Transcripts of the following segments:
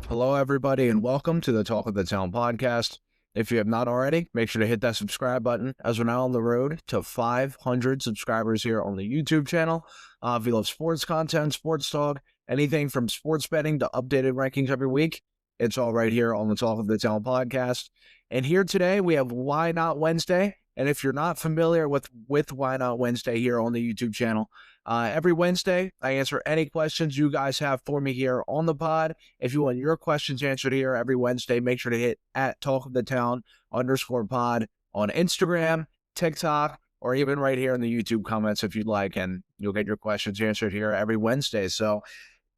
Hello, everybody, and welcome to the Talk of the Town podcast. If you have not already, make sure to hit that subscribe button as we're now on the road to 500 subscribers here on the YouTube channel. If you love sports content, sports talk, anything from sports betting to updated rankings every week, it's all right here on the Talk of the Town podcast. And here today, we have Why Not Wednesday. And if you're not familiar with Why Not Wednesday here on the YouTube channel, every Wednesday, I answer any questions you guys have for me here on the pod. If you want your questions answered here every Wednesday, make sure to hit at @talkofthetown_pod on Instagram, TikTok, or even right here in the YouTube comments if you'd like, and you'll get your questions answered here every Wednesday. So,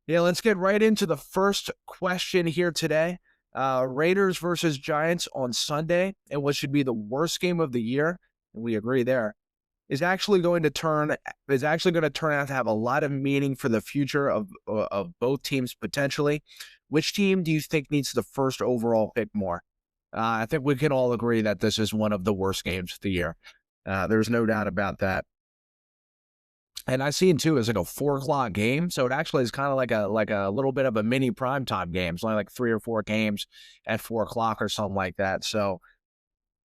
yeah, let's get right into the first question here today. Raiders versus Giants on Sunday, and what should be the worst game of the year, and we agree there, is actually going to turn out to have a lot of meaning for the future of both teams potentially. Which team do you think needs the first overall pick more? I think we can all agree that this is one of the worst games of the year. There's no doubt about that. And I see it too as like a 4:00 game, so it actually is kind of like a little bit of a mini primetime game. It's only like 3 or 4 games at 4:00 or something like that. So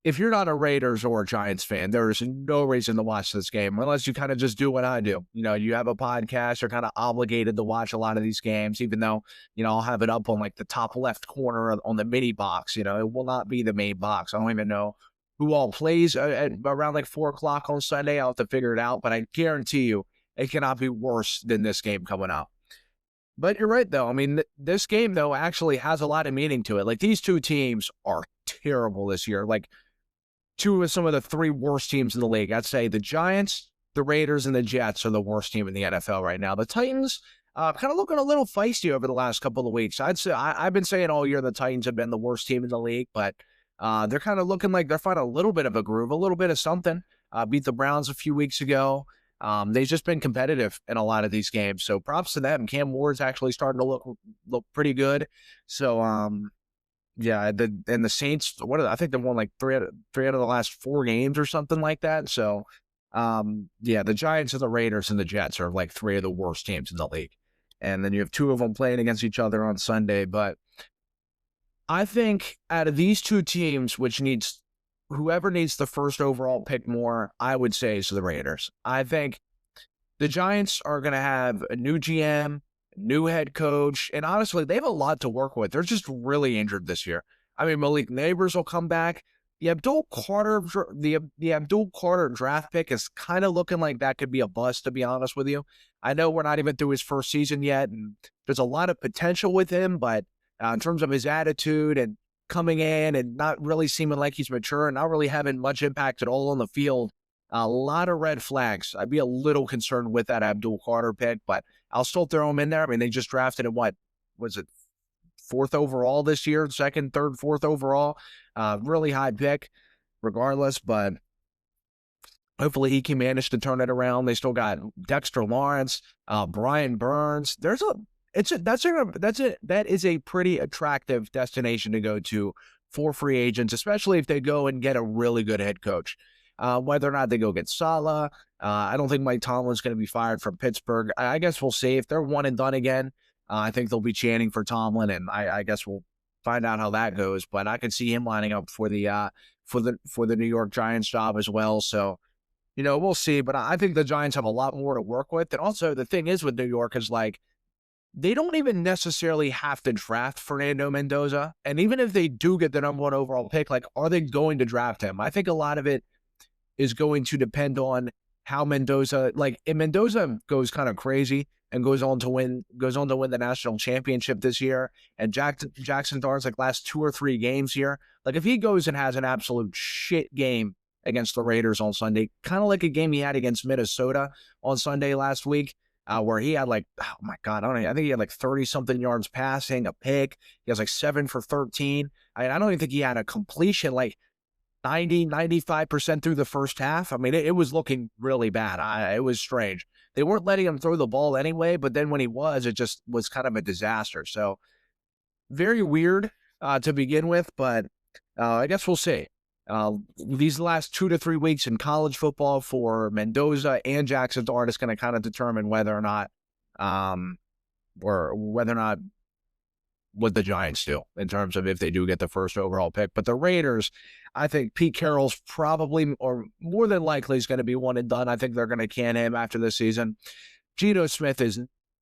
if you're not a Raiders or a Giants fan, there's no reason to watch this game unless you kind of just do what I do. You know, you have a podcast, you're kind of obligated to watch a lot of these games, even though, I'll have it up on like the top left corner on the mini box. It will not be the main box. I don't even know who all plays at around like 4:00 on Sunday. I'll have to figure it out, but I guarantee you it cannot be worse than this game coming out. But you're right, though. I mean, this game, though, actually has a lot of meaning to it. Like, these two teams are terrible this year. Like, two of some of the 3 worst teams in the league. I'd say the Giants, the Raiders, and the Jets are the worst team in the NFL right now. The Titans kind of looking a little feisty over the last couple of weeks. I'd say I've been saying all year the Titans have been the worst team in the league, but they're kind of looking like they're finding a little bit of a groove, a little bit of something. Beat the Browns a few weeks ago. They've just been competitive in a lot of these games. So props to them. Cam Ward's actually starting to look pretty good. So, yeah, the Saints, I think they won like three out of the last 4 games or something like that. So, yeah, the Giants and the Raiders and the Jets are like 3 of the worst teams in the league. And then you have 2 of them playing against each other on Sunday. But I think out of these 2 teams, whoever needs the first overall pick more, I would say is the Raiders. I think the Giants are going to have a new GM, new head coach, and honestly, they have a lot to work with. They're just really injured this year. I mean, Malik Neighbors will come back. The Abdul Carter draft pick is kind of looking like that could be a bust, to be honest with you. I know we're not even through his first season yet, and there's a lot of potential with him, but in terms of his attitude and coming in and not really seeming like he's mature and not really having much impact at all on the field, a lot of red flags. I'd be a little concerned with that Abdul Carter pick, but I'll still throw him in there. I mean, they just drafted him, what was it, 4th overall this year, 2nd, 3rd, 4th overall. Really high pick regardless, but hopefully he can manage to turn it around. They still got Dexter Lawrence, Brian Burns. That is a pretty attractive destination to go to for free agents, especially if they go and get a really good head coach. Whether or not they go get Saleh, I don't think Mike Tomlin's going to be fired from Pittsburgh. I guess we'll see. If they're one and done again, I think they'll be chanting for Tomlin, and I guess we'll find out how that goes. But I could see him lining up for the New York Giants job as well. So, we'll see. But I think the Giants have a lot more to work with. And also, the thing is with New York is like, they don't even necessarily have to draft Fernando Mendoza. And even if they do get the number 1 overall pick, like, are they going to draft him? I think a lot of it is going to depend on how Mendoza, like, if Mendoza goes kind of crazy and goes on to win the national championship this year, and Jackson Dart's like last 2 or 3 games here, like if he goes and has an absolute shit game against the Raiders on Sunday, kind of like a game he had against Minnesota on Sunday last week, where he had like, oh my God, I think he had like 30-something yards passing, a pick. He has like 7 for 13. I don't even think he had a completion like 95% through the first half. I mean, it was looking really bad. It was strange. They weren't letting him throw the ball anyway, but then when he was, it just was kind of a disaster. So very weird to begin with, but I guess we'll see. These last 2 to 3 weeks in college football for Mendoza and Jackson Dart is going to kind of determine whether or not what the Giants do in terms of if they do get the first overall pick. But the Raiders, I think Pete Carroll's probably, or more than likely, is going to be one and done. I think they're going to can him after this season. Geno Smith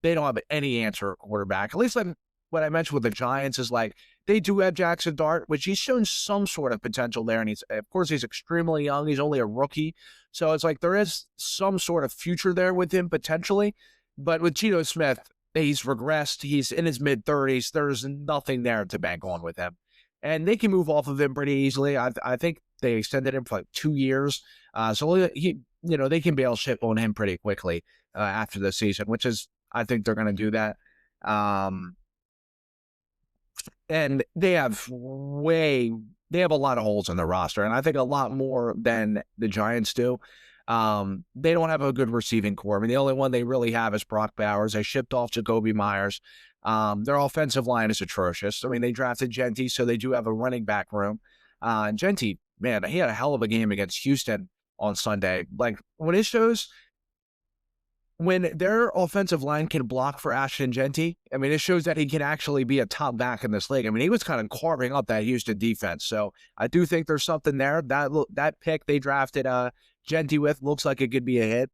they don't have any answer at quarterback. At least like what I mentioned with the Giants is like, they do have Jackson Dart, which he's shown some sort of potential there. And of course, he's extremely young. He's only a rookie. So it's like there is some sort of future there with him potentially. But with Geno Smith, he's regressed. He's in his mid-30s. There's nothing there to bank on with him. And they can move off of him pretty easily. I think they extended him for like 2 years. So they can bail ship on him pretty quickly after the season, which is, I think they're going to do that. And they have a lot of holes in their roster, and I think a lot more than the Giants do. They don't have a good receiving core. I mean, the only one they really have is Brock Bowers. They shipped off Jacoby Myers. Their offensive line is atrocious. I mean, they drafted Genty, so they do have a running back room. And Genty, man, he had a hell of a game against Houston on Sunday. Like, when it shows when their offensive line can block for Ashton Genty, I mean, it shows that he can actually be a top back in this league. I mean, he was kind of carving up that Houston defense. So I do think there's something there. That pick they drafted Genty with looks like it could be a hit.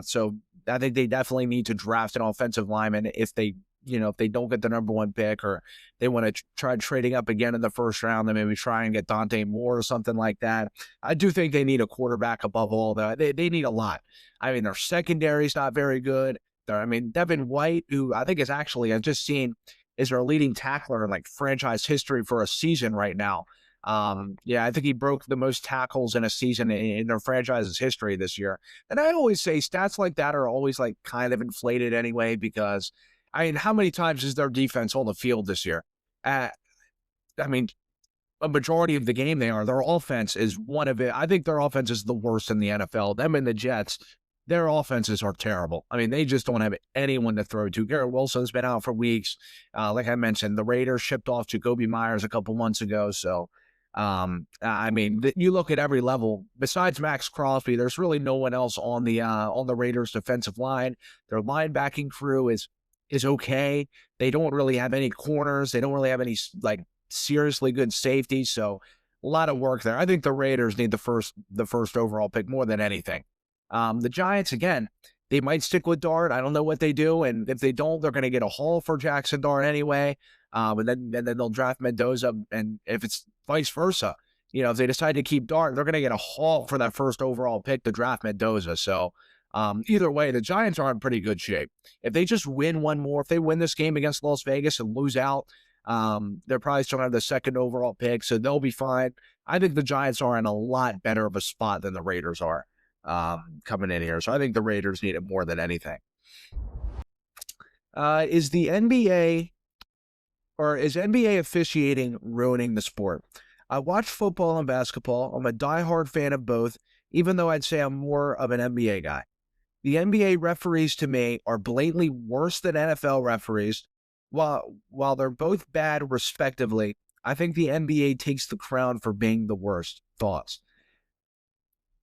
So I think they definitely need to draft an offensive lineman if they don't get the number one pick, or they want to try trading up again in the first round, then maybe try and get Dante Moore or something like that. I do think they need a quarterback above all that. They need a lot. I mean, their secondary is not very good. Devin White, who I think is actually, I've just seen, is their leading tackler in like franchise history for a season right now. I think he broke the most tackles in a season in their franchise's history this year. And I always say stats like that are always like kind of inflated anyway, because I mean, how many times is their defense on the field this year? A majority of the game their offense is one of it. I think their offense is the worst in the NFL. Them and the Jets, their offenses are terrible. I mean, they just don't have anyone to throw to. Garrett Wilson's been out for weeks. Like I mentioned, the Raiders shipped off Jacoby Myers a couple months ago. So, you look at every level besides Max Crosby, there's really no one else on the Raiders defensive line. Their linebacking crew is okay. They don't really have any corners. They don't really have any like seriously good safety. So a lot of work there. I think the Raiders need the first overall pick more than anything. The Giants, again, they might stick with Dart. I don't know what they do. And if they don't, they're going to get a haul for Jackson Dart anyway. And then they'll draft Mendoza. And if it's vice versa, if they decide to keep Dart, they're going to get a haul for that first overall pick to draft Mendoza. So either way, the Giants are in pretty good shape. If they just win one more, if they win this game against Las Vegas and lose out, they're probably still going to have the second overall pick, so they'll be fine. I think the Giants are in a lot better of a spot than the Raiders are coming in here. So I think the Raiders need it more than anything. Is NBA officiating ruining the sport? I watch football and basketball. I'm a diehard fan of both, even though I'd say I'm more of an NBA guy. The NBA referees, to me, are blatantly worse than NFL referees. While they're both bad respectively, I think the NBA takes the crown for being the worst. Thoughts?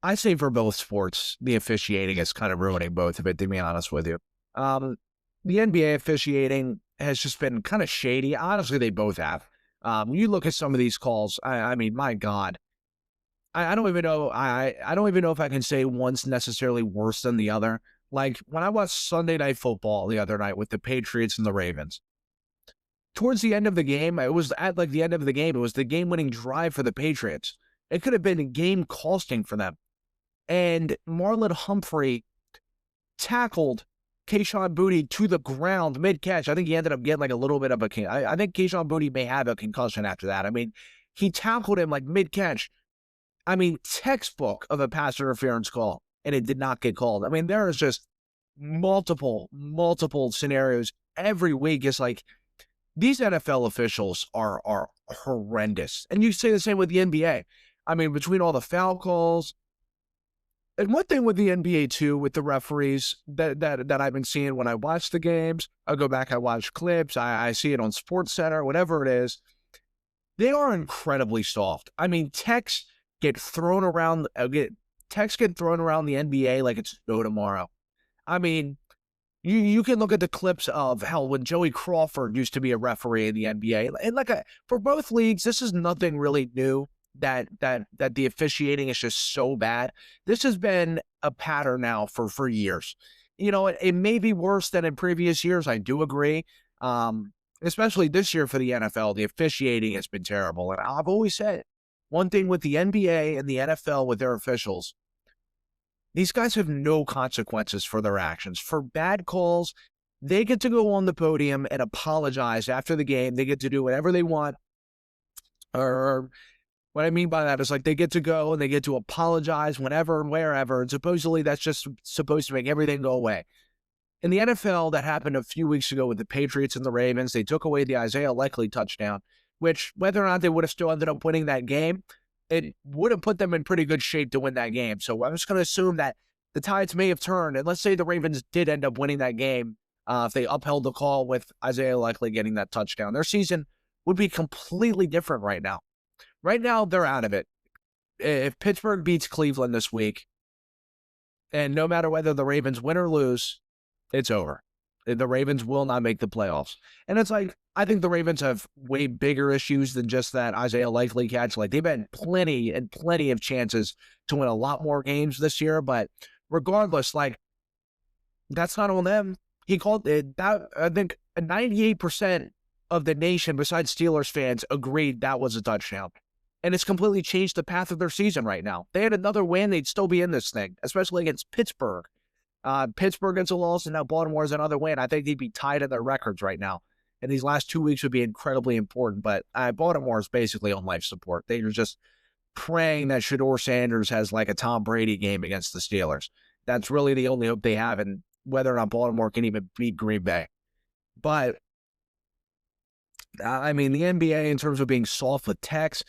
I say for both sports, the officiating is kind of ruining both of it, to be honest with you. The NBA officiating has just been kind of shady. Honestly, they both have. You look at some of these calls, I mean, my God. I don't even know. I don't even know if I can say one's necessarily worse than the other. Like when I watched Sunday Night Football the other night with the Patriots and the Ravens, towards the end of the game, it was the game-winning drive for the Patriots. It could have been a game costing for them. And Marlon Humphrey tackled Kayshon Boutte to the ground mid-catch. I think he ended up getting like a little bit of I think Kayshon Boutte may have a concussion after that. I mean, he tackled him like mid-catch. I mean, textbook of a pass interference call, and it did not get called. I mean, there is just multiple scenarios every week. It's like these NFL officials are horrendous. And you say the same with the NBA. I mean, between all the foul calls, and one thing with the NBA too, with the referees that I've been seeing when I watch the games, I go back, I watch clips, I see it on SportsCenter, whatever it is, they are incredibly soft. I mean, texts get thrown around the NBA like it's no tomorrow. I mean, You can look at the clips of hell when Joey Crawford used to be a referee in the NBA, and for both leagues, this is nothing really new. That the officiating is just so bad. This has been a pattern now for years. It may be worse than in previous years. I do agree. Especially this year for the NFL, the officiating has been terrible. And I've always said one thing with the NBA and the NFL with their officials. These guys have no consequences for their actions. For bad calls, they get to go on the podium and apologize after the game. They get to do whatever they want. Or what I mean by that is they get to go and they get to apologize whenever and wherever. And supposedly that's just supposed to make everything go away. In the NFL, that happened a few weeks ago with the Patriots and the Ravens. They took away the Isaiah Likely touchdown, which whether or not they would have still ended up winning that game, it would have put them in pretty good shape to win that game. So I'm just going to assume that the tides may have turned. And let's say the Ravens did end up winning that game. If they upheld the call with Isaiah Likely getting that touchdown, their season would be completely different right now. Right now, they're out of it. If Pittsburgh beats Cleveland this week, and no matter whether the Ravens win or lose, it's over. The Ravens will not make the playoffs. And it's I think the Ravens have way bigger issues than just that Isaiah Likely catch. They've had plenty of chances to win a lot more games this year. But regardless, that's not on them. He called it that. I think 98% of the nation, besides Steelers fans, agreed that was a touchdown. And it's completely changed the path of their season right now. They had another win, they'd still be in this thing, especially against Pittsburgh. Pittsburgh gets a loss, and now Baltimore's another win. I think they'd be tied in their records right now. And these last 2 weeks would be incredibly important. But Baltimore is basically on life support. They are just praying that Shedeur Sanders has a Tom Brady game against the Steelers. That's really the only hope they have, and whether or not Baltimore can even beat Green Bay. But, the NBA, in terms of being soft with techs,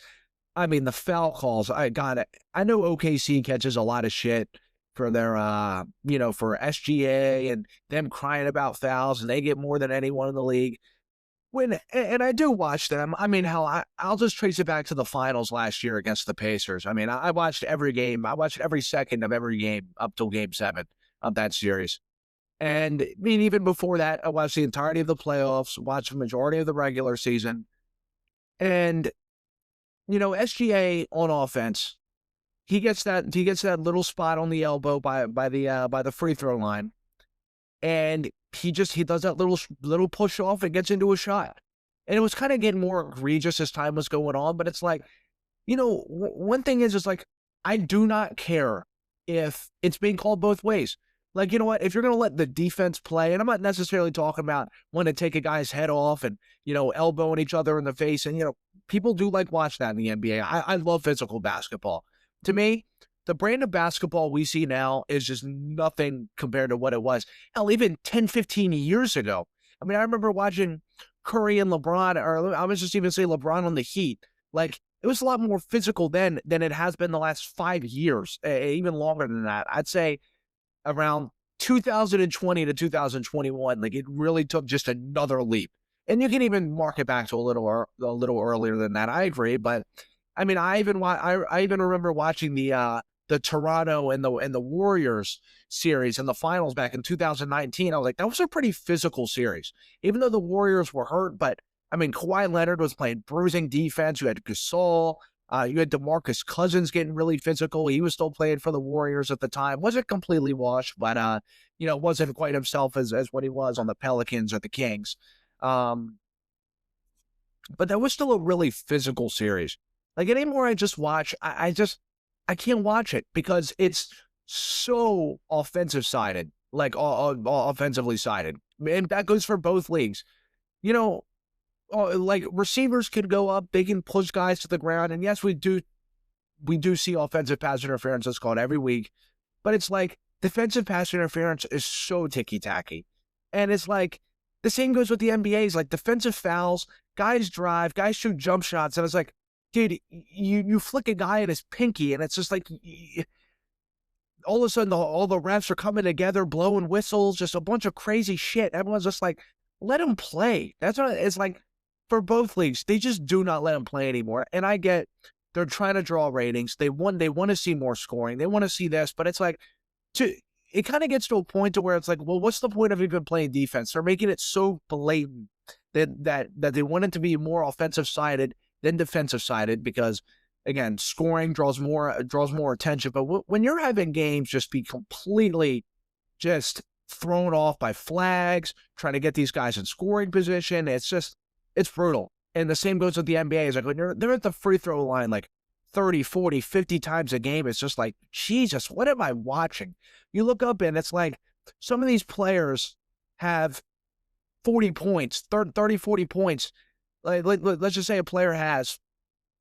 the foul calls, I know OKC catches a lot of shit for their, for SGA and them crying about fouls, and they get more than anyone in the league. And I do watch them. I'll just trace it back to the finals last year against the Pacers. I watched every game. I watched every second of every game up till Game 7 of that series. And even before that, I watched the entirety of the playoffs, watched the majority of the regular season. And, SGA on offense, he gets that little spot on the elbow by the free throw line, and he does that little push off and gets into a shot. And it was kind of getting more egregious as time was going on, but it's one thing is I do not care if it's being called both ways. If you're going to let the defense play, and I'm not necessarily talking about when to take a guy's head off and, elbowing each other in the face. And, people do watch that in the NBA. I love physical basketball. To me, the brand of basketball we see now is just nothing compared to what it was. Hell, even 10, 15 years ago. I remember watching Curry and LeBron, or I was just even say LeBron on the Heat. It was a lot more physical then than it has been the last 5 years, even longer than that. I'd say around 2020 to 2021, it really took just another leap. And you can even mark it back to a little earlier than that. I agree, but I even remember watching the Toronto and the Warriors series in the finals back in 2019. I was that was a pretty physical series, even though the Warriors were hurt. But Kawhi Leonard was playing bruising defense. You had Gasol. You had DeMarcus Cousins getting really physical. He was still playing for the Warriors at the time. Wasn't completely washed, but wasn't quite himself as what he was on the Pelicans or the Kings. But that was still a really physical series. Anymore I just watch, I can't watch it because it's so offensive sided, offensively sided. And that goes for both leagues. Receivers could go up, they can push guys to the ground. And yes, we do see offensive pass interference that's called every week, but it's defensive pass interference is so ticky-tacky. And it's the same goes with the NBA's, defensive fouls, guys drive, guys shoot jump shots. And it's dude, you flick a guy at his pinky, and it's just all of a sudden all the refs are coming together, blowing whistles, just a bunch of crazy shit. Everyone's just let him play. That's what it's for both leagues. They just do not let him play anymore. And I get they're trying to draw ratings. They want to see more scoring. They want to see this, but it's it kind of gets to a point to where it's like, well, what's the point of even playing defense? They're making it so blatant that they want it to be more offensive sided than defensive sided because, again, scoring draws more attention. But when you're having games just be completely just thrown off by flags, trying to get these guys in scoring position, it's brutal. And the same goes with the NBA. Is like when they're at the free throw line like 30, 40, 50 times a game, it's just like, Jesus, what am I watching? You look up and it's like some of these players have 40 points, 30, 40 points. Let's just say a player has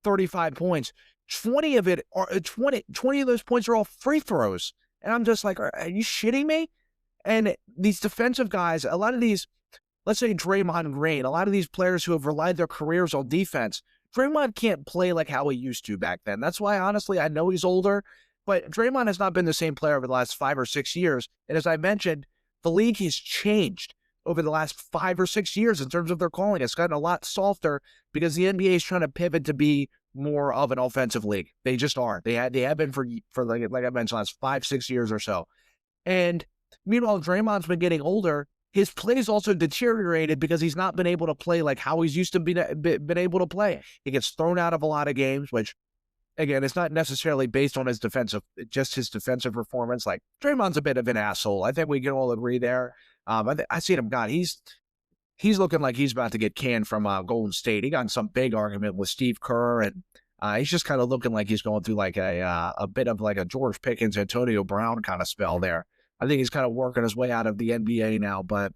35 points. 20 of those points are all free throws. And I'm just like, are you shitting me? And these defensive guys, a lot of these, let's say Draymond Green, a lot of these players who have relied their careers on defense, Draymond can't play like how he used to back then. That's why, honestly, I know he's older, but Draymond has not been the same player over the last 5 or 6 years. And as I mentioned, the league has changed over the last 5 or 6 years in terms of their calling. It's gotten a lot softer because the NBA is trying to pivot to be more of an offensive league. They just are. They have been for like I mentioned, last 5, 6 years or so. And meanwhile, Draymond's been getting older. His play's also deteriorated because he's not been able to play like how he's used to been able to play. He gets thrown out of a lot of games, which, again, it's not necessarily based on his defensive performance. Like, Draymond's a bit of an asshole. I think we can all agree there. I seen him, God, he's looking like he's about to get canned from Golden State. He got in some big argument with Steve Kerr, and he's just kind of looking like he's going through like a bit of like a George Pickens, Antonio Brown kind of spell there. I think he's kind of working his way out of the NBA now, but,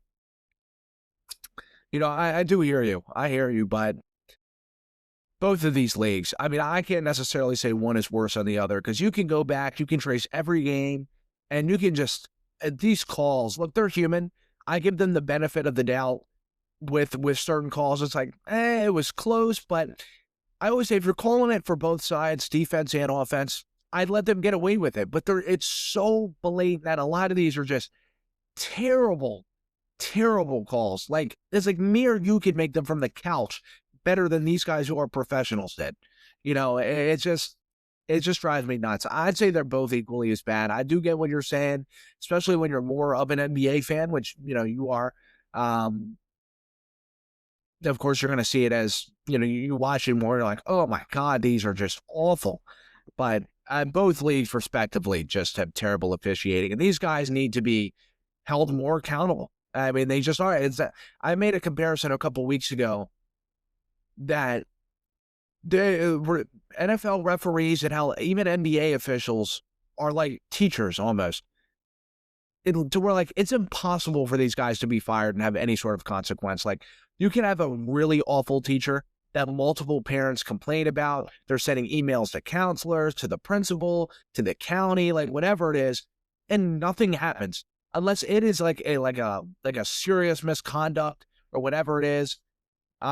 I do hear you. I hear you, but both of these leagues, I mean, I can't necessarily say one is worse than the other because you can go back, you can trace every game, and you can just, these calls, look, they're human. I give them the benefit of the doubt with certain calls. It's like, it was close, but I always say if you're calling it for both sides, defense and offense, I'd let them get away with it. But it's so blatant that a lot of these are just terrible, terrible calls. Like, it's like me or you could make them from the couch better than these guys who are professionals did. It just drives me nuts. I'd say they're both equally as bad. I do get what you're saying, especially when you're more of an NBA fan, which, you are. Of course, you're going to see it as, you watch it more, you're like, oh my God, these are just awful. But both leagues, respectively, just have terrible officiating. And these guys need to be held more accountable. I mean, they just are. I made a comparison a couple weeks ago that the NFL referees and how even NBA officials are like teachers almost. To where, like, it's impossible for these guys to be fired and have any sort of consequence. Like, you can have a really awful teacher that multiple parents complain about. They're sending emails to counselors, to the principal, to the county, like whatever it is, and nothing happens unless it is like a serious misconduct or whatever it is. They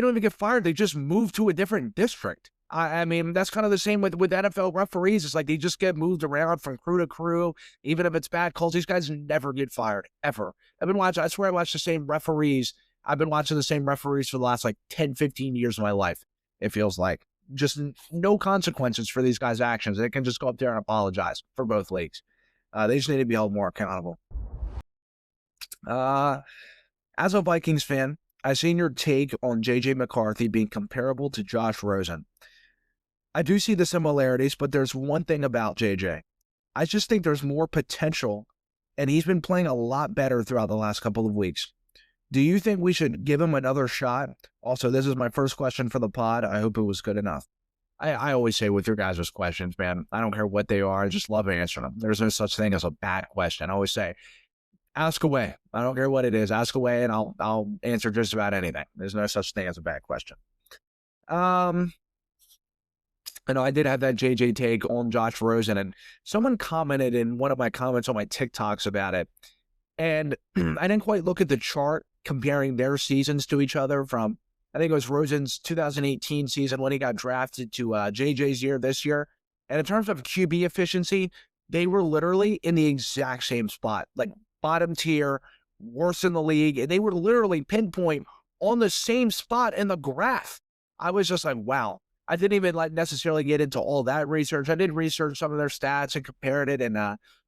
don't even get fired. They just move to a different district. I mean, that's kind of the same with NFL referees. It's like they just get moved around from crew to crew, even if it's bad calls. These guys never get fired, ever. I swear I watched the same referees. I've been watching the same referees for the last like 10, 15 years of my life, it feels like. Just no consequences for these guys' actions. They can just go up there and apologize for both leagues. They just need to be held more accountable. As a Vikings fan, I've seen your take on JJ McCarthy being comparable to Josh Rosen. I do see the similarities, but there's one thing about JJ. I just think there's more potential, and he's been playing a lot better throughout the last couple of weeks. Do you think we should give him another shot? Also, this is my first question for the pod. I hope it was good enough. I always say with your guys' questions, man, I don't care what they are. I just love answering them. There's no such thing as a bad question. I always say, ask away. I don't care what it is. Ask away, and I'll answer just about anything. There's no such thing as a bad question. I know I did have that JJ take on Josh Rosen, and someone commented in one of my comments on my TikToks about it. And I didn't quite look at the chart comparing their seasons to each other from, I think it was Rosen's 2018 season when he got drafted to JJ's year this year. And in terms of QB efficiency, they were literally in the exact same spot, like bottom tier, worse in the league. And they were literally pinpoint on the same spot in the graph. I was just like, wow. I didn't even like necessarily get into all that research. I did research some of their stats and compared it and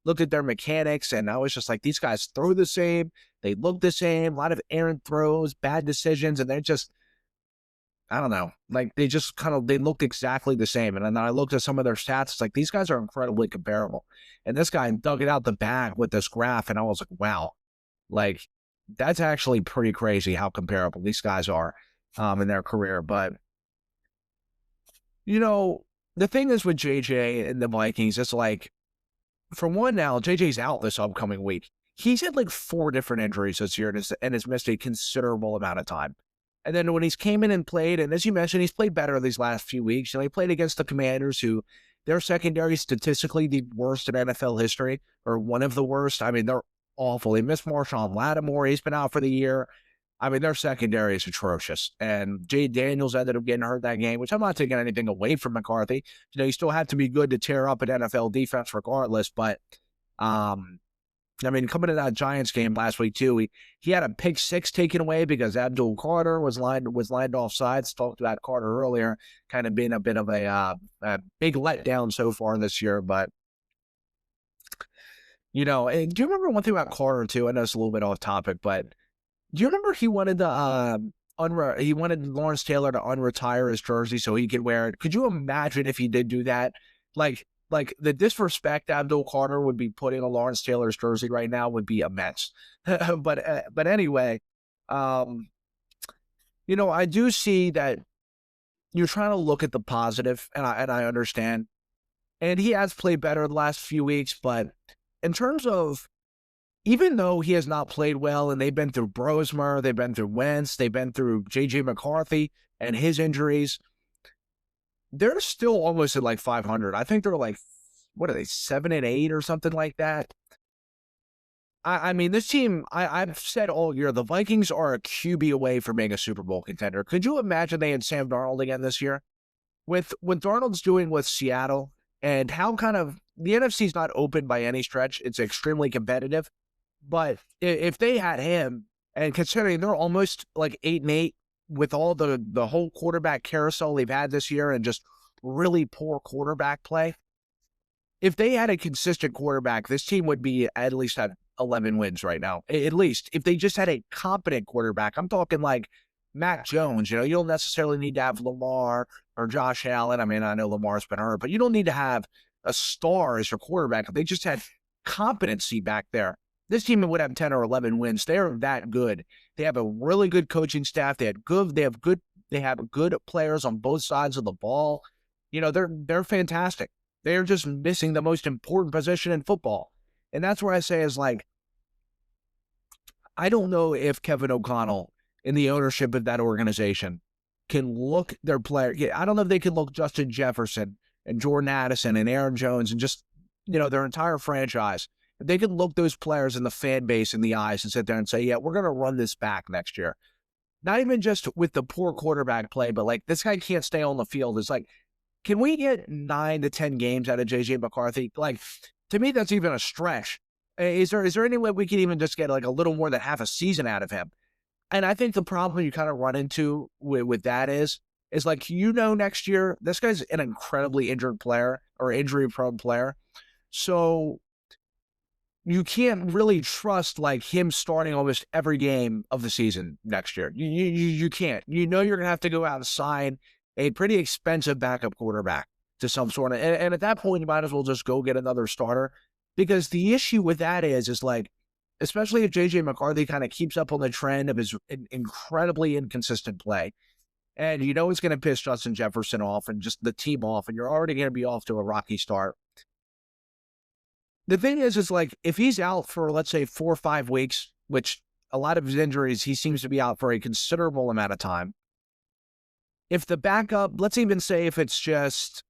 looked at their mechanics. And I was just like, these guys throw the same. They look the same. A lot of errant throws, bad decisions. And they're just, I don't know, like they just they looked exactly the same. And then I looked at some of their stats. It's like, these guys are incredibly comparable. And this guy dug it out the bag with this graph. And I was like, wow, like that's actually pretty crazy how comparable these guys are in their career. But, the thing is with JJ and the Vikings, it's like, for one now, JJ's out this upcoming week. He's had like 4 different injuries this year and has missed a considerable amount of time. And then when he's came in and played, and as you mentioned, he's played better these last few weeks. He played against the Commanders, who their secondary statistically the worst in NFL history, or one of the worst. I mean, they're awful. They missed Marshawn Lattimore. He's been out for the year. I mean, their secondary is atrocious. And Jay Daniels ended up getting hurt that game, which I'm not taking anything away from McCarthy. You still have to be good to tear up an NFL defense regardless. But, coming to that Giants game last week too, he had a pick 6 taken away because Abdul Carter was lined off sides. Talked about Carter earlier, kind of being a bit of a big letdown so far this year. But, do you remember one thing about Carter too? I know it's a little bit off topic, but do you remember he wanted he wanted Lawrence Taylor to unretire his jersey so he could wear it? Could you imagine if he did do that? Like the disrespect Abdul Carter would be putting on Lawrence Taylor's jersey right now would be immense. but anyway, I do see that you're trying to look at the positive, and I understand. And he has played better the last few weeks, but in terms of, even though he has not played well, and they've been through Brosmer, they've been through Wentz, they've been through JJ McCarthy and his injuries, they're still almost at like 500. I think they're like, what are they, 7-8 or something like that? I mean, this team, I've said all year, the Vikings are a QB away from being a Super Bowl contender. Could you imagine they had Sam Darnold again this year? With what Darnold's doing with Seattle and how the NFC's not open by any stretch. It's extremely competitive. But if they had him, and considering they're almost like 8-8 with all the whole quarterback carousel they've had this year and just really poor quarterback play, if they had a consistent quarterback, this team would be at least at 11 wins right now. At least if they just had a competent quarterback. I'm talking like Mac Jones. You don't necessarily need to have Lamar or Josh Allen. I mean, I know Lamar's been hurt, but you don't need to have a star as your quarterback. If they just had competency back there, this team would have 10 or 11 wins. They're that good. They have a really good coaching staff. They have good players on both sides of the ball. They're fantastic. They're just missing the most important position in football. And that's where I say is like, I don't know if Kevin O'Connell in the ownership of that organization can look their player. I don't know if they can look Justin Jefferson and Jordan Addison and Aaron Jones and just, their entire franchise. If they could look those players in the fan base in the eyes and sit there and say, yeah, we're going to run this back next year. Not even just with the poor quarterback play, but like this guy can't stay on the field. It's like, can we get 9 to 10 games out of JJ McCarthy? Like, to me, that's even a stretch. Is there any way we can even just get like a little more than half a season out of him? And I think the problem you kind of run into with that is like, next year, this guy's an incredibly injured player or injury-prone player. So you can't really trust like him starting almost every game of the season next year. You can't. You're going to have to go out and sign a pretty expensive backup quarterback to some sort of, and at that point, you might as well just go get another starter, because the issue with that is like, especially if JJ McCarthy kind of keeps up on the trend of his incredibly inconsistent play, and it's going to piss Justin Jefferson off and just the team off, and you're already going to be off to a rocky start. The thing is like, if he's out for, let's say, 4 or 5 weeks, which a lot of his injuries, he seems to be out for a considerable amount of time. If the backup, let's even say if it's just,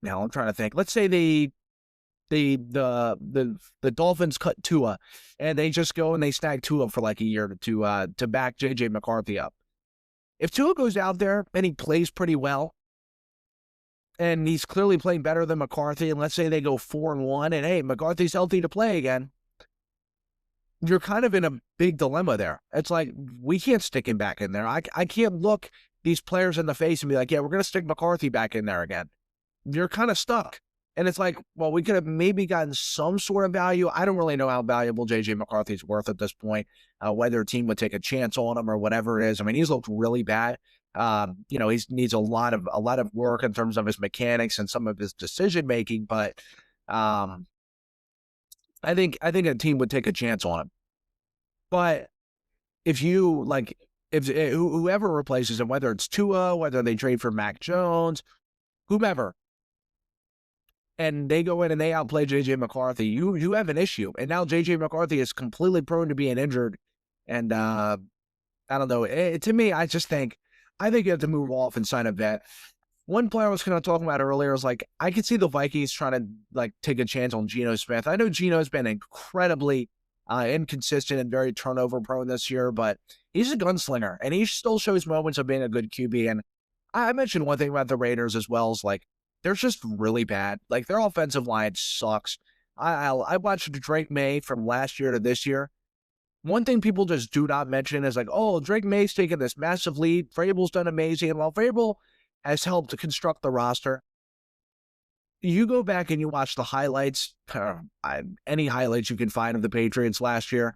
now I'm trying to think, let's say the Dolphins cut Tua and they just go and they snag Tua for like a year to back JJ McCarthy up. If Tua goes out there and he plays pretty well, and he's clearly playing better than McCarthy, and let's say they go 4-1, and hey, McCarthy's healthy to play again, you're kind of in a big dilemma there. It's like, we can't stick him back in there. I can't look these players in the face and be like, yeah, we're going to stick McCarthy back in there again. You're kind of stuck. And it's like, well, we could have maybe gotten some sort of value. I don't really know how valuable JJ McCarthy is worth at this point, whether a team would take a chance on him or whatever it is. I mean, he's looked really bad. He needs a lot of work in terms of his mechanics and some of his decision making. But I think a team would take a chance on him. But if you like, if whoever replaces him, whether it's Tua, whether they trade for Mac Jones, whomever, and they go in and they outplay JJ McCarthy, you have an issue. And now JJ McCarthy is completely prone to being injured. And I don't know. To me, I think you have to move off and sign a vet. One player I was kind of talking about earlier is like, I could see the Vikings trying to like take a chance on Geno Smith. I know Geno's been incredibly inconsistent and very turnover prone this year, but he's a gunslinger and he still shows moments of being a good QB. And I mentioned one thing about the Raiders as well is like, they're just really bad. Like their offensive line sucks. I watched Drake May from last year to this year. One thing people just do not mention is like, oh, Drake May's taken this massive lead. Vrabel's done amazing. And while Vrabel has helped to construct the roster, you go back and you watch the highlights, any highlights you can find of the Patriots last year,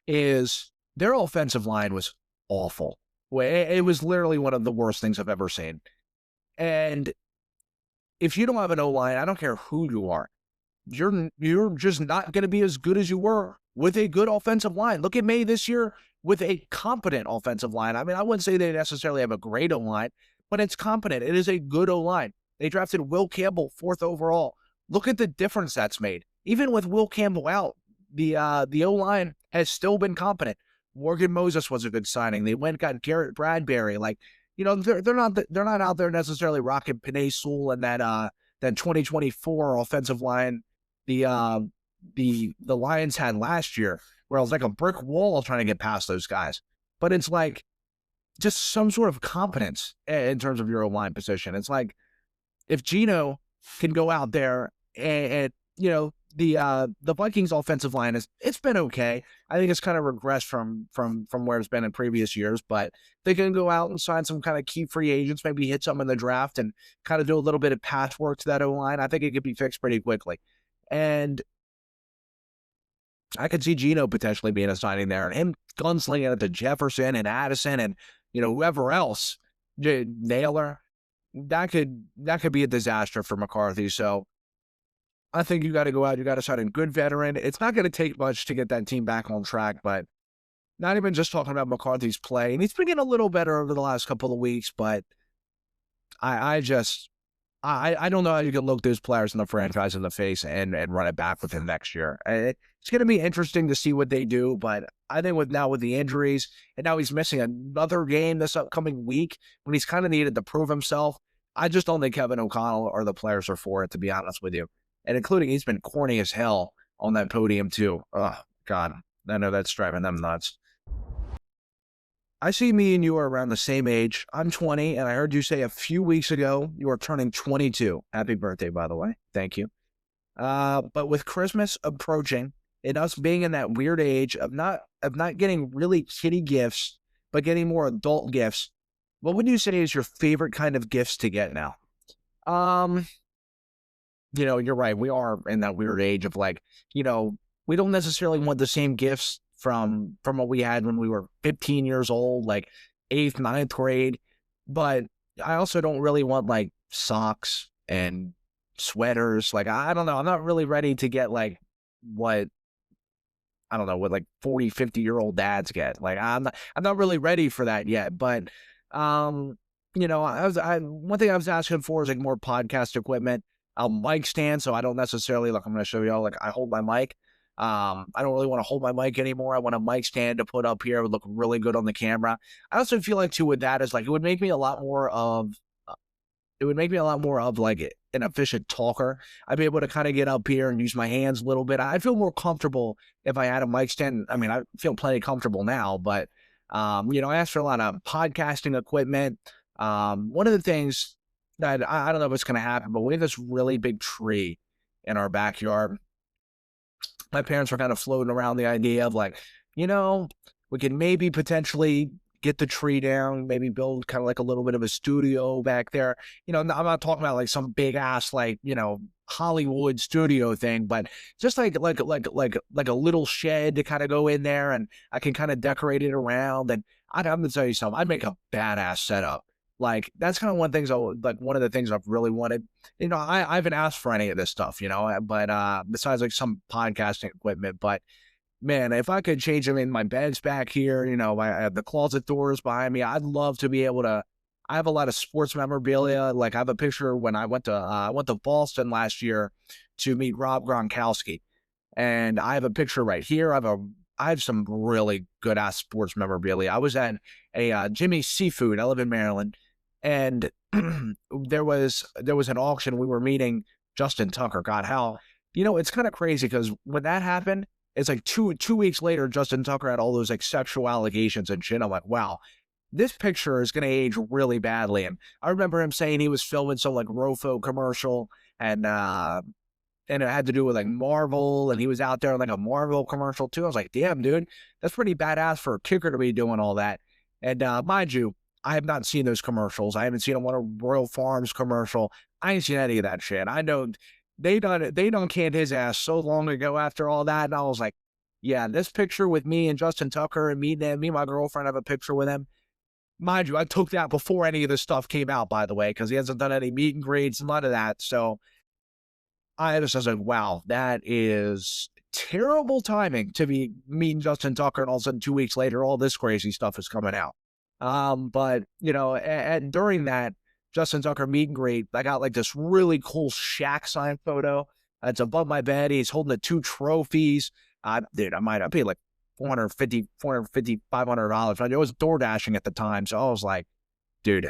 is their offensive line was awful. It was literally one of the worst things I've ever seen. And if you don't have an O-line, I don't care who you are, you're just not going to be as good as you were with a good offensive line. Look at May this year with a competent offensive line. I mean, I wouldn't say they necessarily have a great O-line, but it's competent. It is a good O-line. They drafted Will Campbell 4th overall. Look at the difference that's made. Even with Will Campbell out, the O-line has still been competent. Morgan Moses was a good signing. They went and got Garrett Bradbury. Like, they're not out there necessarily rocking Penei Sewell and that 2024 offensive line the Lions had last year, where it was like a brick wall trying to get past those guys. But it's like just some sort of competence in terms of your O-line position. It's like if Geno can go out there and the Vikings offensive line it's been okay. I think it's kind of regressed from where it's been in previous years, but they can go out and sign some kind of key free agents, maybe hit some in the draft and kind of do a little bit of patchwork to that O-line. I think it could be fixed pretty quickly. And I could see Geno potentially being a signing there and him gunslinging it to Jefferson and Addison and, whoever else, Naylor. That could be a disaster for McCarthy. So I think you got to go out. You got to sign a good veteran. It's not going to take much to get that team back on track, but not even just talking about McCarthy's play. And he's been getting a little better over the last couple of weeks, but I don't know how you can look those players in the franchise in the face and run it back with him next year. It's going to be interesting to see what they do, but I think with the injuries, and now he's missing another game this upcoming week when he's kind of needed to prove himself, I just don't think Kevin O'Connell or the players are for it, to be honest with you. And including he's been corny as hell on that podium too. Oh, God. I know that's driving them nuts. I see me and you are around the same age. I'm 20, and I heard you say a few weeks ago you are turning 22. Happy birthday, by the way. Thank you. But with Christmas approaching and us being in that weird age of not getting really kiddie gifts, but getting more adult gifts, what would you say is your favorite kind of gifts to get now? You're right. We are in that weird age of like, we don't necessarily want the same gifts from what we had when we were 15 years old, like 8th, 9th grade. But I also don't really want like socks and sweaters. Like, I don't know. I'm not really ready to get like what like 40, 50-year-old dads get. Like, I'm not really ready for that yet. But, one thing I was asking for is like more podcast equipment. A mic stand, so I don't necessarily, like, I'm going to show y'all, like, I hold my mic. I don't really want to hold my mic anymore. I want a mic stand to put up here. It would look really good on the camera. I also feel like, too, with that is, like, it would make me a lot more of, like, an efficient talker. I'd be able to kind of get up here and use my hands a little bit. I'd feel more comfortable if I had a mic stand. I mean, I feel plenty comfortable now, but, I asked for a lot of podcasting equipment. One of the things that I don't know if it's going to happen, but we have this really big tree in our backyard. My parents were kind of floating around the idea of like, we could maybe potentially get the tree down, maybe build kind of like a little bit of a studio back there. I'm not talking about like some big ass, like, Hollywood studio thing, but just like a little shed to kind of go in there, and I can kind of decorate it around. And I'm gonna tell you something, I'd make a badass setup. Like, that's kind of one of the things I've really wanted. I haven't asked for any of this stuff, but besides like some podcasting equipment. But man, if I could change them in my bed's back here, the closet doors behind me, I'd love to be able to. I have a lot of sports memorabilia. Like, I have a picture when I went to Boston last year to meet Rob Gronkowski, and I have a picture right here. I have some really good ass sports memorabilia. I was at a Jimmy's Seafood. I live in Maryland, and there was an auction. We were meeting Justin Tucker. God, how it's kind of crazy, because when that happened, it's like two weeks later, Justin Tucker had all those like sexual allegations and shit. I'm like, wow, this picture is going to age really badly. And I remember him saying he was filming some like Rofo commercial, and it had to do with like Marvel, and he was out there in like a Marvel commercial too. I was like, damn, dude, that's pretty badass for a kicker to be doing all that. And mind you, I have not seen those commercials. I haven't seen a Royal Farms commercial. I ain't seen any of that shit. I know they done canned his ass so long ago after all that. And I was like, yeah, this picture with me and Justin Tucker and me and my girlfriend have a picture with him. Mind you, I took that before any of this stuff came out, by the way, because he hasn't done any meet and greets, none of that. So I was like, wow, that is terrible timing to be meeting Justin Tucker, and all of a sudden 2 weeks later, all this crazy stuff is coming out. But and during that Justin Tucker meet and greet, I got like this really cool Shaq signed photo. It's above my bed. He's holding the 2 trophies. Dude, I paid like $450, $500. I was door dashing at the time. So I was like, dude,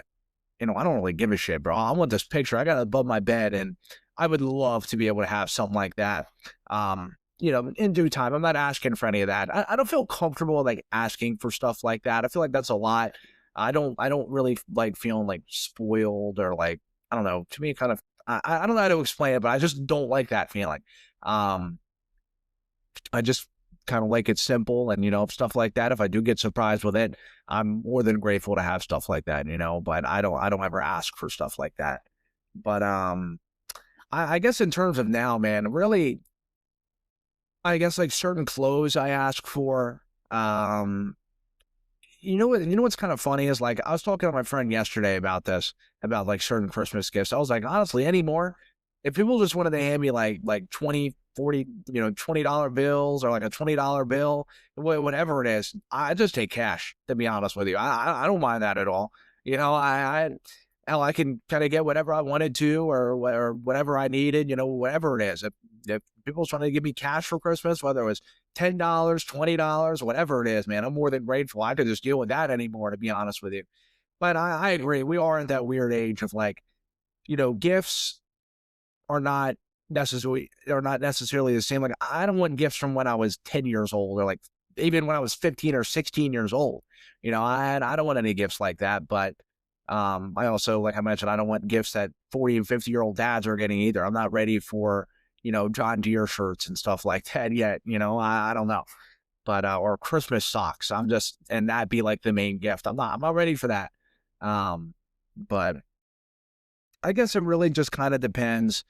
I don't really give a shit, bro. I want this picture. I got it above my bed, and I would love to be able to have something like that. In due time. I'm not asking for any of that. I don't feel comfortable like asking for stuff like that. I feel like that's a lot. I don't really like feeling like spoiled, or like, I don't know. To me, kind of, I don't know how to explain it, but I just don't like that feeling. I just kind of like it simple, and stuff like that. If I do get surprised with it, I'm more than grateful to have stuff like that. But I don't ever ask for stuff like that. But I guess in terms of now, man, really, I guess like certain clothes I ask for. What's kind of funny is, like, I was talking to my friend yesterday about this, about like certain Christmas gifts. I was like, honestly, anymore, if people just wanted to hand me like 20, 40, $20 bills, or like a $20 bill, whatever it is, I just take cash, to be honest with you. I don't mind that at all. Hell, I can kind of get whatever I wanted to, or whatever I needed, whatever it is. If people's trying to give me cash for Christmas, whether it was $10, $20, whatever it is, man, I'm more than grateful. I could just deal with that anymore, to be honest with you. But I agree. We are in that weird age of like, gifts are not necessarily the same. Like, I don't want gifts from when I was 10 years old, or like even when I was 15 or 16 years old. I don't want any gifts like that. But I also, like I mentioned, I don't want gifts that 40 and 50-year-old dads are getting either. I'm not ready for, John Deere shirts and stuff like that yet. I don't know. But, or Christmas socks. And that'd be like the main gift. I'm not ready for that. But I guess it really just kind of depends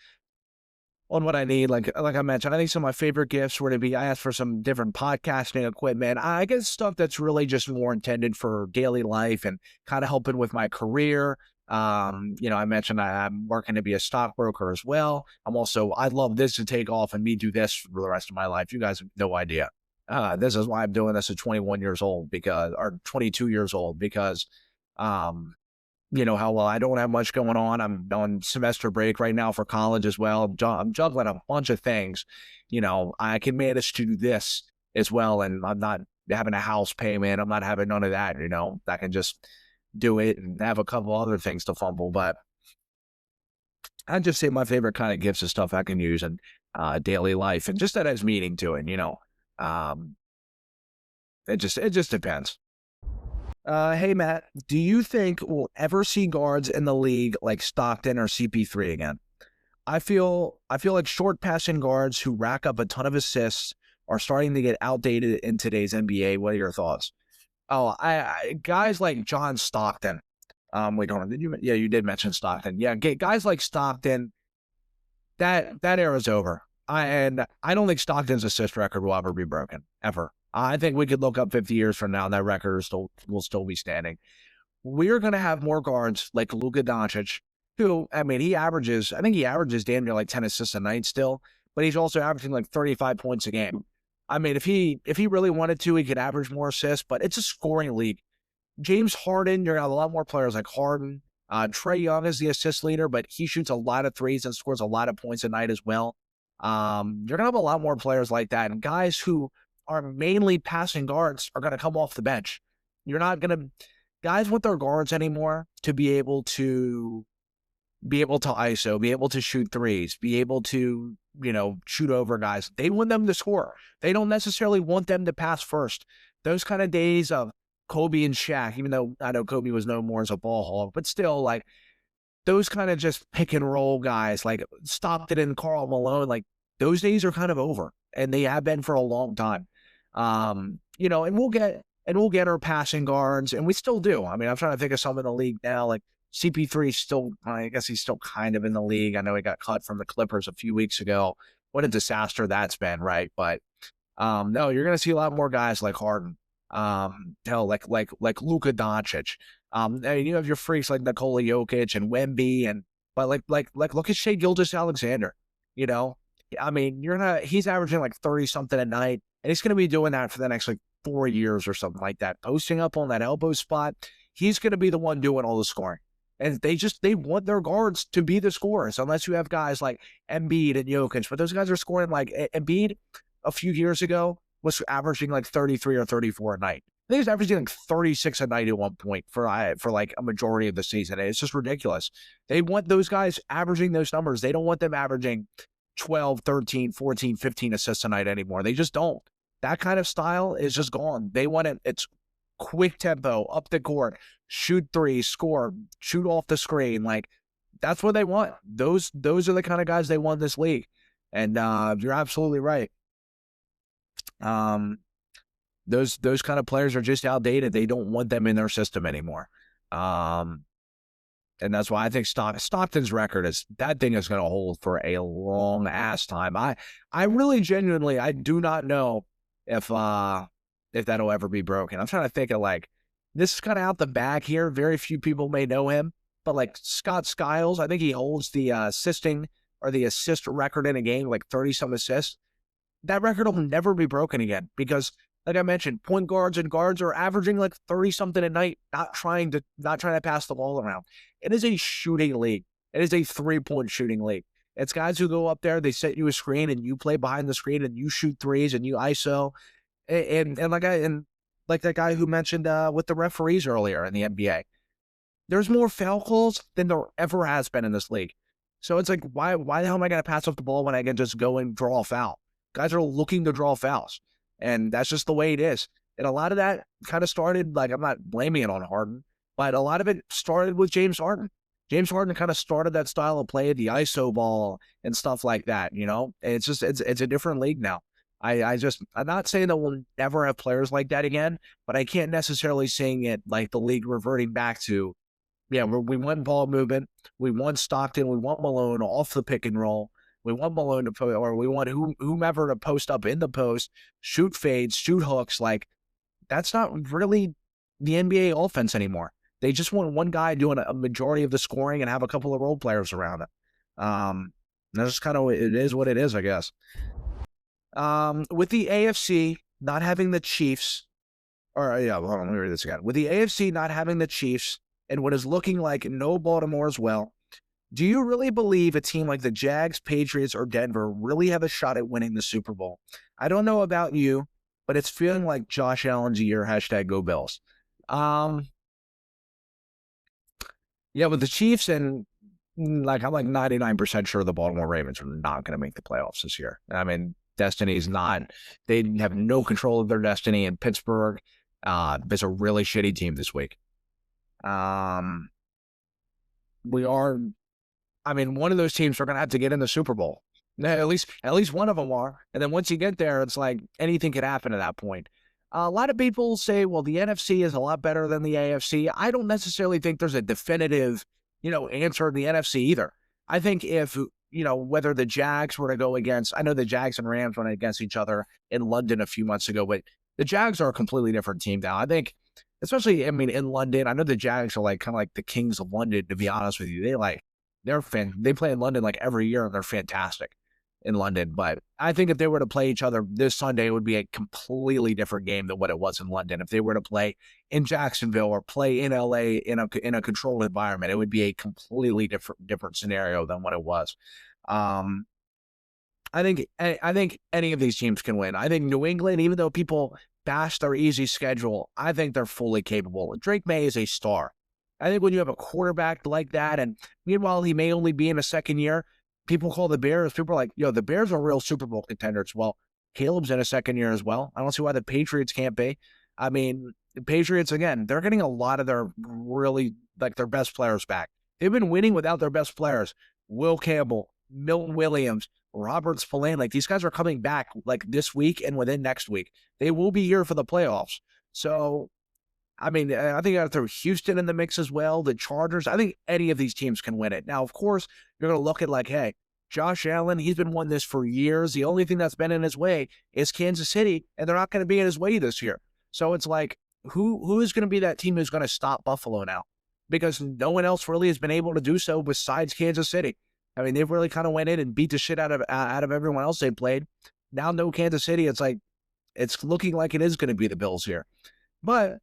on what I need. Like I mentioned, I think some of my favorite gifts were to be, I asked for some different podcasting equipment. I guess stuff that's really just more intended for daily life and kind of helping with my career. I mentioned I'm working to be a stockbroker as well. I'd love this to take off and me do this for the rest of my life. You guys have no idea. This is why I'm doing this at 21 years old, or 22 years old, because, how well I don't have much going on. I'm on semester break right now for college as well. I'm juggling a bunch of things. I can manage to do this as well, and I'm not having a house payment. I'm not having none of that. I can just do it and have a couple other things to fumble. But I'd just say my favorite kind of gifts is stuff I can use in daily life, and just that has meaning to it. It just depends. Hey Matt, do you think we'll ever see guards in the league like Stockton or CP3 again? I feel like short passing guards who rack up a ton of assists are starting to get outdated in today's NBA. What are your thoughts? Oh, guys like John Stockton. Wait, hold on. Did you? Yeah, you did mention Stockton. Yeah, guys like Stockton. That era's over. And I don't think Stockton's assist record will ever be broken ever. I think we could look up 50 years from now and that record will still be standing. We're going to have more guards like Luka Doncic, who, I mean, I think he averages damn near like 10 assists a night still, but he's also averaging like 35 points a game. I mean, if he really wanted to, he could average more assists, but it's a scoring league. James Harden, you're going to have a lot more players like Harden. Trae Young is the assist leader, but he shoots a lot of threes and scores a lot of points a night as well. You're going to have a lot more players like that. And guys who are mainly passing guards are going to come off the bench. You're not going to, guys with their guards anymore to be able to ISO, be able to shoot threes, be able to, shoot over guys. They want them to score. They don't necessarily want them to pass first. Those kind of days of Kobe and Shaq, even though I know Kobe was known more as a ball hog, but still, like, those kind of just pick and roll guys, like Stockton and Karl Malone, like, those days are kind of over, and they have been for a long time. And we'll get our passing guards, and we still do. I mean, I'm trying to think of some in the league now, like CP3 still, I guess he's still kind of in the league. I know he got cut from the Clippers a few weeks ago. What a disaster that's been, right? But no, you're going to see a lot more guys like Harden, like Luka Doncic. And you have your freaks like Nikola Jokic and Wemby, but look at Shai Gilgeous-Alexander. I mean, he's averaging like 30 something a night, and he's going to be doing that for the next like 4 years or something like that, posting up on that elbow spot. He's going to be the one doing all the scoring. And they want their guards to be the scorers, unless you have guys like Embiid and Jokic. But those guys are scoring like Embiid a few years ago was averaging like 33 or 34 a night. I think he's averaging like 36 a night at one point for like a majority of the season. It's just ridiculous. They want those guys averaging those numbers. They don't want them averaging 12, 13, 14, 15 assists a night anymore. They just don't. That kind of style is just gone. They want it. It's quick tempo, up the court, shoot threes, score, shoot off the screen. Like, that's what they want. Those are the kind of guys they want in this league. And you're absolutely right. Those kind of players are just outdated. They don't want them in their system anymore. And that's why I think Stockton's record is going to hold for a long ass time. I really genuinely, I do not know if that'll ever be broken. I'm trying to think of, like, this is kind of out the back here. Very few people may know him, but like Scott Skiles, I think he holds the assist record in a game, like 30 some assists. That record will never be broken again because, like I mentioned, point guards and guards are averaging like 30 something a night, not trying to pass the ball around. It is a shooting league. It is a 3-point shooting league. It's guys who go up there, they set you a screen, and you play behind the screen, and you shoot threes, and you ISO. And like that guy who mentioned with the referees earlier in the NBA, there's more foul calls than there ever has been in this league. So it's like, why the hell am I going to pass off the ball when I can just go and draw a foul? Guys are looking to draw fouls, and that's just the way it is. And a lot of that kind of started, like, I'm not blaming it on Harden, but a lot of it started with James Harden. James Harden kind of started that style of play, the ISO ball and stuff like that, And it's just, it's a different league now. I'm not saying that we'll never have players like that again, but I can't necessarily saying it like the league reverting back to, we want ball movement, we want Stockton, we want Malone off the pick and roll, we want Malone to or we want whomever to post up in the post, shoot fades, shoot hooks. Like, that's not really the NBA offense anymore. They just want one guy doing a majority of the scoring and have a couple of role players around it. That's just kind of, it is what it is, I guess. With the AFC not having the Chiefs, hold on, let me read this again. With the AFC not having the Chiefs and what is looking like no Baltimore as well, do you really believe a team like the Jags, Patriots, or Denver really have a shot at winning the Super Bowl? I don't know about you, but it's feeling like Josh Allen's year, #Go Bills. Yeah, with the Chiefs and I'm like 99% sure the Baltimore Ravens are not going to make the playoffs this year. I mean, destiny's not. They have no control of their destiny in Pittsburgh. It's a really shitty team this week. One of those teams are going to have to get in the Super Bowl. At least one of them are. And then once you get there, it's like anything could happen at that point. A lot of people say, well, the NFC is a lot better than the AFC. I don't necessarily think there's a definitive, answer in the NFC either. I think if, whether the Jags were to go against, I know the Jags and Rams went against each other in London a few months ago, but the Jags are a completely different team now. I think, especially, in London, I know the Jags are like kind of like the kings of London, to be honest with you. They play in London like every year and they're fantastic in London. But I think if they were to play each other this Sunday, it would be a completely different game than what it was in London. If they were to play in Jacksonville or play in LA in a controlled environment, it would be a completely different scenario than what it was. I think any of these teams can win. I think New England, even though people bash their easy schedule, I think they're fully capable. Drake May is a star. I think when you have a quarterback like that, and meanwhile he may only be in a second year, people call the Bears. People are like, the Bears are real Super Bowl contenders. Well, Caleb's in a second year as well. I don't see why the Patriots can't be. I mean, the Patriots, again, they're getting a lot of their their best players back. They've been winning without their best players. Will Campbell, Milton Williams, Robert Spillane, these guys are coming back this week and within next week. They will be here for the playoffs. So, I mean, I think I got to throw Houston in the mix as well, the Chargers. I think any of these teams can win it. Now, of course, you're going to look at hey, Josh Allen, he's been won this for years. The only thing that's been in his way is Kansas City, and they're not going to be in his way this year. So it's who is going to be that team who's going to stop Buffalo now? Because no one else really has been able to do so besides Kansas City. I mean, they've really kind of went in and beat the shit out of everyone else they played. Now, no Kansas City. It's looking like it is going to be the Bills here. But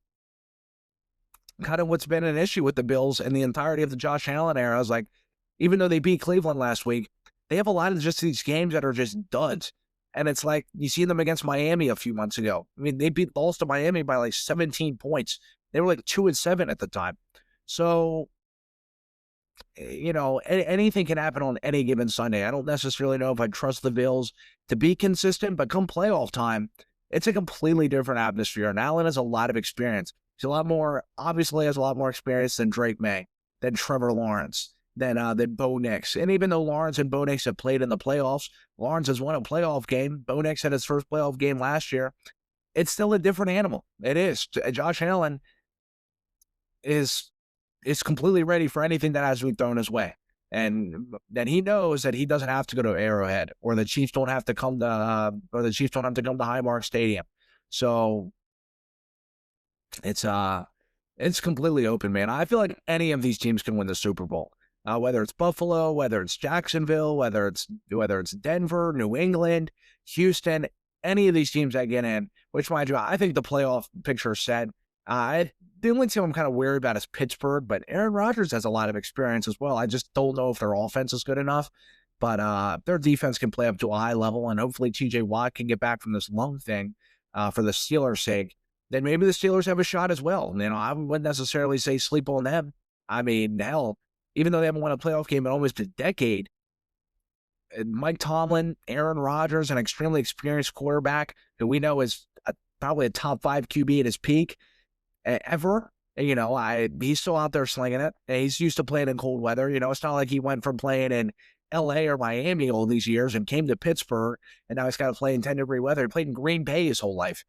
kind of what's been an issue with the Bills and the entirety of the Josh Allen era is even though they beat Cleveland last week, they have a lot of just these games that are just duds. And it's you see them against Miami a few months ago. I mean, they lost to Miami by 17 points. They were 2-7 at the time. So, anything can happen on any given Sunday. I don't necessarily know if I trust the Bills to be consistent, but come playoff time, it's a completely different atmosphere. And Allen has a lot of experience. He's obviously has a lot more experience than Drake May, than Trevor Lawrence, than Bo Nix. And even though Lawrence and Bo Nix have played in the playoffs, Lawrence has won a playoff game. Bo Nix had his first playoff game last year. It's still a different animal. It is. Josh Allen is completely ready for anything that has to be thrown his way. And then he knows that he doesn't have to go to Arrowhead, or the Chiefs don't have to come to Highmark Stadium. So it's completely open, man. I feel like any of these teams can win the Super Bowl. Whether it's Buffalo, whether it's Jacksonville, whether it's Denver, New England, Houston, any of these teams that get in, which, mind you, I think the playoff picture is set. The only team I'm kind of worried about is Pittsburgh, but Aaron Rodgers has a lot of experience as well. I just don't know if their offense is good enough, but their defense can play up to a high level, and hopefully TJ Watt can get back from this lung thing for the Steelers' sake. Then maybe the Steelers have a shot as well. I wouldn't necessarily say sleep on them. I mean, hell, even though they haven't won a playoff game in almost a decade, Mike Tomlin, Aaron Rodgers, an extremely experienced quarterback who we know is probably a top 5 QB at his peak ever. He's still out there slinging it. And he's used to playing in cold weather. It's not like he went from playing in LA or Miami all these years and came to Pittsburgh, and now he's got to play in 10-degree weather. He played in Green Bay his whole life.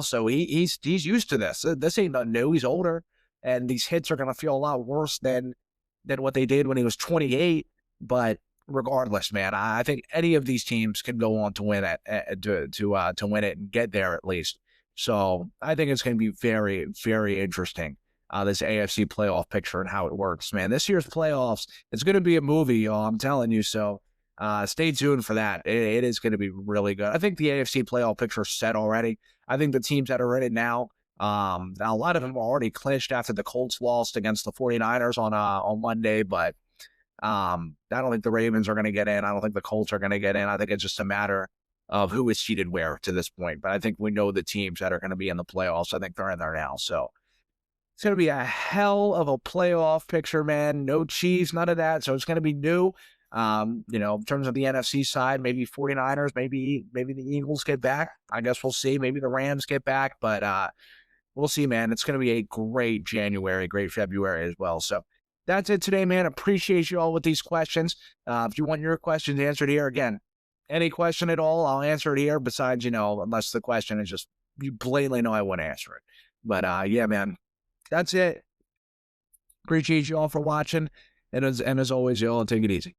So he's used to this. This ain't nothing new. He's older, and these hits are going to feel a lot worse than what they did when he was 28. But regardless, man, I think any of these teams can go on to win it, to win it and get there at least. So I think it's going to be very, very interesting, this AFC playoff picture and how it works, man. This year's playoffs, it's going to be a movie, y'all. I'm telling you. So stay tuned for that. It is going to be really good. I think the AFC playoff picture is set already. I think the teams that are in it now, a lot of them are already clinched after the Colts lost against the 49ers on Monday, but I don't think the Ravens are going to get in. I don't think the Colts are going to get in. I think it's just a matter of who is seeded where to this point. But I think we know the teams that are going to be in the playoffs. I think they're in there now. So it's going to be a hell of a playoff picture, man. No Chiefs, none of that. So it's going to be new. In terms of the NFC side, maybe 49ers, maybe the Eagles get back. I guess we'll see. Maybe the Rams get back, but we'll see, man. It's going to be a great January, great February as well. So that's it today, man. Appreciate you all with these questions. If you want your questions answered here, again, any question at all, I'll answer it here. Besides, unless the question is just you blatantly know I won't answer it. But yeah, man, that's it. Appreciate you all for watching. And as always, y'all take it easy.